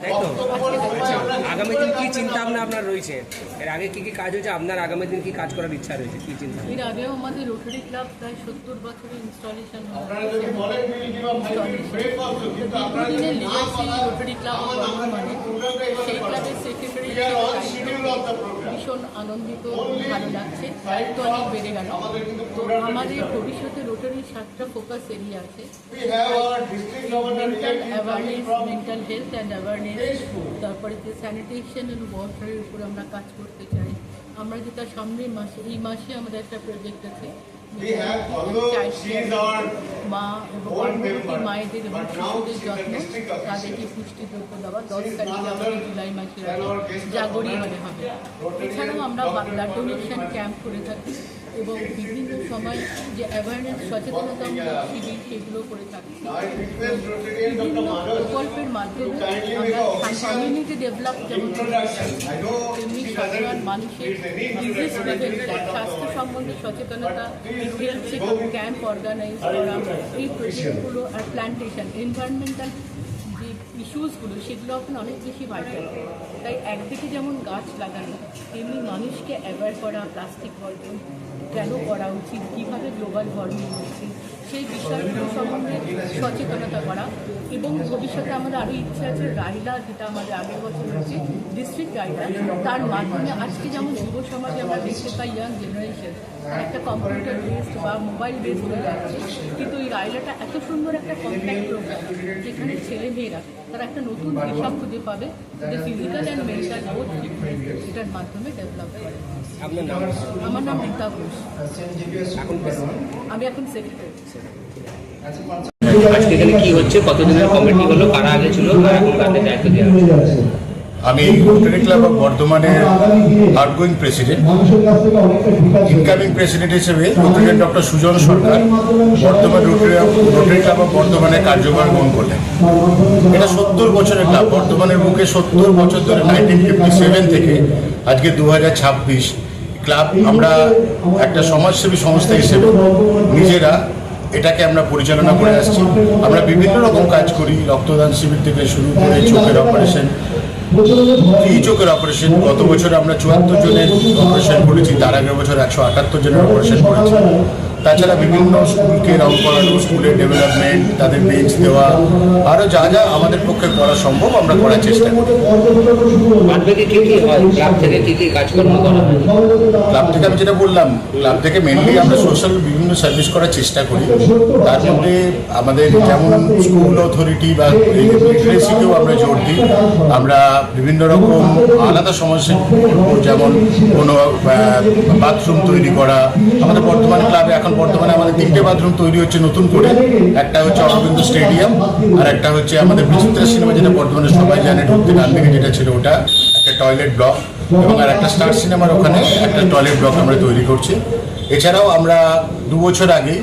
তাই তো? আচ্ছা, আগামী দিন কি চিন্তা ভাবনা আপনার রয়েছে? এর আগে কি কাজ হয়েছে, আপনার আগামী দিন কি কাজ করার ইচ্ছা রয়েছে, কি চিন্তা? এর আগেও আমাদের রোটারি ক্লাব প্রায় 70 বছরের ইনস্টলেশন দীর্ঘদিনের লিগেসি রোটারি ক্লাব বর্তমানে সেই ক্লাবের সেক্রেটারি ভীষণ আনন্দিত, ভালো লাগছে। দায়িত্ব অনেক বেড়ে গেল। তো আমাদের ভবিষ্যতে রোটারির 7টা ফোকাস এরিয়া আছে। Mental awareness, mental health and awareness, তারপরে যে স্যানিটেশন অ্যান্ড ওয়াটারের উপরে আমরা কাজ করতে চাই। আমরা যেটা সামনের মাসে, এই মাসে আমাদের একটা প্রজেক্ট আছে, মা এবং গর্ভবতী মায়েদের এবং শিশুদের যত্ন, তাদেরকে পুষ্টিদ্রব্য দেওয়া 10 তারিখে আমাদের জুলাই মাসের জাগরিয়ানে হবে। এছাড়াও আমরা ব্লাড ডোনেশন ক্যাম্প করে থাকি এবং বিভিন্ন সময় যে অ্যাওয়ারনেস সচেতনতামূলক শিবির সেগুলো করে থাকি। বিভিন্ন প্রকল্পের মাধ্যমে আমরা কমিউনিটি ডেভেলপ যেমন তেমনি সাধারণ মানুষের ডিজিজ প্রিভেনশন, স্বাস্থ্য সম্বন্ধে সচেতনতা, হেলথ চেকআপ ক্যাম্প অর্গানাইজ করা, এই প্রজেক্টগুলো আর প্ল্যান্টেশন, এনভায়রনমেন্টাল যে ইস্যুসগুলো সেগুলো এখন অনেক বেশি ভাইটাল। তাই একদিকে যেমন গাছ লাগানো, তেমনি মানুষকে অ্যাওয়্যার করা, প্লাস্টিক বর্জন কেন করা উচিত, কীভাবে গ্লোবাল ওয়ার্মিং হচ্ছে সেই বিষয়গুলো সম্বন্ধে সচেতনতা করা। এবং ভবিষ্যতে আমাদের আরও ইচ্ছা আছে রাইলা, যেটা আমাদের আগের বছর হচ্ছে ডিস্ট্রিক্ট রাইলা, তার মাধ্যমে আজকে যেমন যুব সমাজে আমরা দেখতে পাই ইয়াং জেনারেশন একটা কম্পিউটার বেসড বা মোবাইল বেসড হয়ে যাচ্ছে, কিন্তু এই রাইলাটা এত সুন্দর একটা কন্ট্যাক্ট প্রোগ্রাম যেখানে ছেলেমেয়েরা তারা একটা নতুন দিশা খুঁজে পাবে, যে physical and mental both fitness এটার মাধ্যমে ডেভেলপ করে। আপনার নাম? আমার নাম রীতা ঘোষ, এখন আমি এখন সেক্রেটারি। আজকে এখানে কি হচ্ছে, কতদিনের কমিটি হলো, কারা আগে ছিল আর এখন কাদের দায়িত্ব দেওয়া হচ্ছে? আমি রোটারি ক্লাব অফ বর্ধমানের আউটগোয়িং প্রেসিডেন্ট। ইনকামিং প্রেসিডেন্ট হিসেবে Rotary doctor Sujan Sarkar Bardhaman Rotary Club of বর্ধমানের কার্যভার গ্রহণ করলেন। এটা 70 বছরের ক্লাব, বর্ধমানের বুকে 70 বছর ধরে 1957 থেকে আজকে 2026 ক্লাব আমরা একটা সমাজসেবী সংস্থা হিসেবে নিজেরা এটাকে আমরা পরিচালনা করে আসছি। আমরা বিভিন্ন রকম কাজ করি, রক্তদান শিবির থেকে শুরু করে চোখের অপারেশন, এই চোখের অপারেশন গত বছর আমরা 74 জনের অপারেশন করেছি, তার আগের বছর 178 জনের অপারেশন করেছি। তাছাড়া বিভিন্ন স্কুলকে রং করানো, স্কুলের ডেভেলপমেন্ট, তাদের বেঞ্চ দেওয়া, আরও যা যা আমাদের পক্ষে করা সম্ভব আমরা করার চেষ্টা করি। ক্লাব থেকে কী কী কাজকর্ম করা হয়? ক্লাব থেকে আমি যেটা বললাম, ক্লাব থেকে মেনলি আমরা সোশ্যাল বিভিন্ন সার্ভিস করার চেষ্টা করি। তার মধ্যে আমাদের যেমন স্কুল অথরিটি বা লিটারেসিকেও আমরা জোর দিই। আমরা বিভিন্ন রকম আলাদা সমস্যা, যেমন কোনো বাথরুম তৈরি করা। আমাদের বর্তমানে ক্লাবে এখন বর্তমানে আমাদের 3টে বাথরুম তৈরি হচ্ছে নতুন করে। একটা হচ্ছে অরবিন্দ স্টেডিয়াম, আর একটা হচ্ছে আমাদের বিচিত্রা সিনেমা, যেটা বর্তমানে সবাই জানে, ঢুকতে ডান দিকে যেটা ছিল ওটা একটা টয়লেট ব্লক, এবং আর একটা স্টার সিনেমার ওখানে একটা টয়লেট ব্লক আমরা তৈরি করছি। এছাড়াও আমরা 2 বছর আগে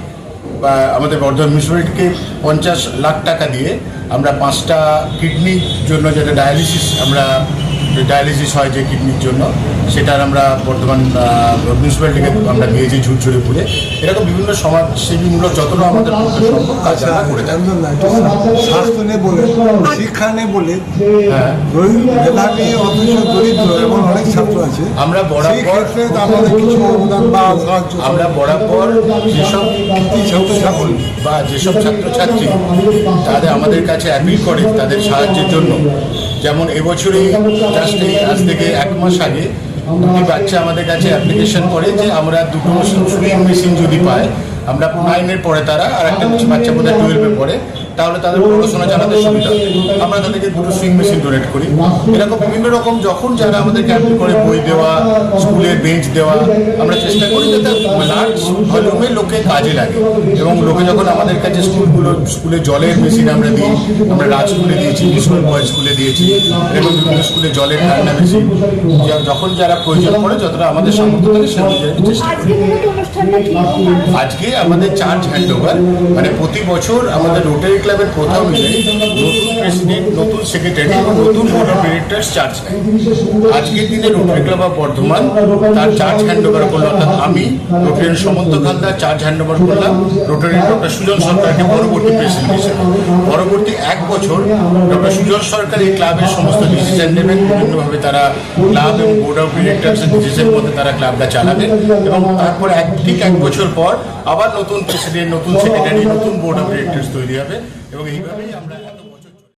আমাদের বর্ধমান মিউনিসিপ্যালিটিকে 50 লাখ টাকা দিয়ে আমরা 5টা কিডনির জন্য, যেটা ডায়ালিসিস হয় যে কিডনির জন্য, সেটার আমরা বর্তমান মিউনিসিপ্যালিটিকে আমরা দিয়েছি ঝুরঝুরিপুরে। এরকম বিভিন্ন সমাজসেবীমূলক যতটা আমাদের পক্ষে সম্ভব কাজ আমরা করে থাকি। স্বাস্থ্য নেই বলে, শিক্ষা নেই বলে, মেধাবী অথচ দরিদ্র এমন অনেক ছাত্র আছে। আমরা বরাবর আমাদের কিছু অবদান বা সাহায্য, আমরা বরাবর যেসব ছাত্রছাত্রী বা যেসব ছাত্রছাত্রী তাদের আমাদের কাছে অ্যাপিল করে তাদের সাহায্যের জন্য, যেমন এবছরই জাস্ট আজ থেকে 1 মাস আগে 2টি বাচ্চা আমাদের কাছে অ্যাপ্লিকেশন করে যে আমরা 2টো সুইং মেশিন যদি পাই, আমরা 9-এর পরে তারা, আর একটা বাচ্চা বোধহয় 12-এ পড়ে, তাহলে তাদের পড়াশোনা চালাতে সুবিধা হবে। আমরা তাদেরকে 2টো সুইং মেশিন ডোনেট করি। এরকম বিভিন্ন রকম যখন যারা আমাদেরকে অ্যাপ্লাই করে বই দেওয়া, স্কুলের বেঞ্চ দেওয়া, আমরা চেষ্টা করি যাতে লার্জ ভলিউমে লোকে কাজে লাগে। এবং লোকে যখন আমাদের কাছে স্কুলে জলের মেশিন আমরা দিই, আমরা রাজ স্কুলে দিয়েছি, স্কুল বয়েজ স্কুলে দিয়েছি, এবং বিভিন্ন স্কুলে জলের ঠান্ডা মেশিন, যখন যারা প্রয়োজন পড়ে যতটা আমাদের সামর্থ্য থাকে সে অনুযায়ী চেষ্টা করি। অনুষ্ঠানটা কি এবং কারা- আজকে আমাদের চার্জ হ্যান্ডওভার, মানে প্রতি বছর আমাদের রোটারি ক্লাবের প্রথম দিনে নতুন প্রেসিডেন্ট, নতুন সেক্রেটারি এবং নতুন বোর্ড অফ ডিরেক্টরস চার্জ নেয়। আজকের দিনে রোটারি ক্লাব অফ বর্ধমান তার চার্জ হ্যান্ডওভার করলো, অর্থাৎ আমি রোটারিয়ান সমন্ত হালদার চার্জ হ্যান্ডওভার করলাম রোটারিয়ান ডক্টর সুজন সরকারকে পরবর্তী প্রেসিডেন্ট হিসেবে। পরবর্তী 1 বছর ডক্টর সুজন সরকার এই ক্লাবের সমস্ত ডিসিশন নেবেন, বিভিন্নভাবে তারা ক্লাব এবং বোর্ড অফ ডিরেক্টরসের ডিসিশনের মধ্যে তারা ক্লাবটা চালাবেন, এবং তারপর ঠিক 1 বছর পর আবার নতুন প্রেসিডেন্ট, নতুন সেক্রেটারি, নতুন বোর্ড অফ ডিরেক্টরস তৈরি হবে, এবং এইভাবেই আমরা এত বছর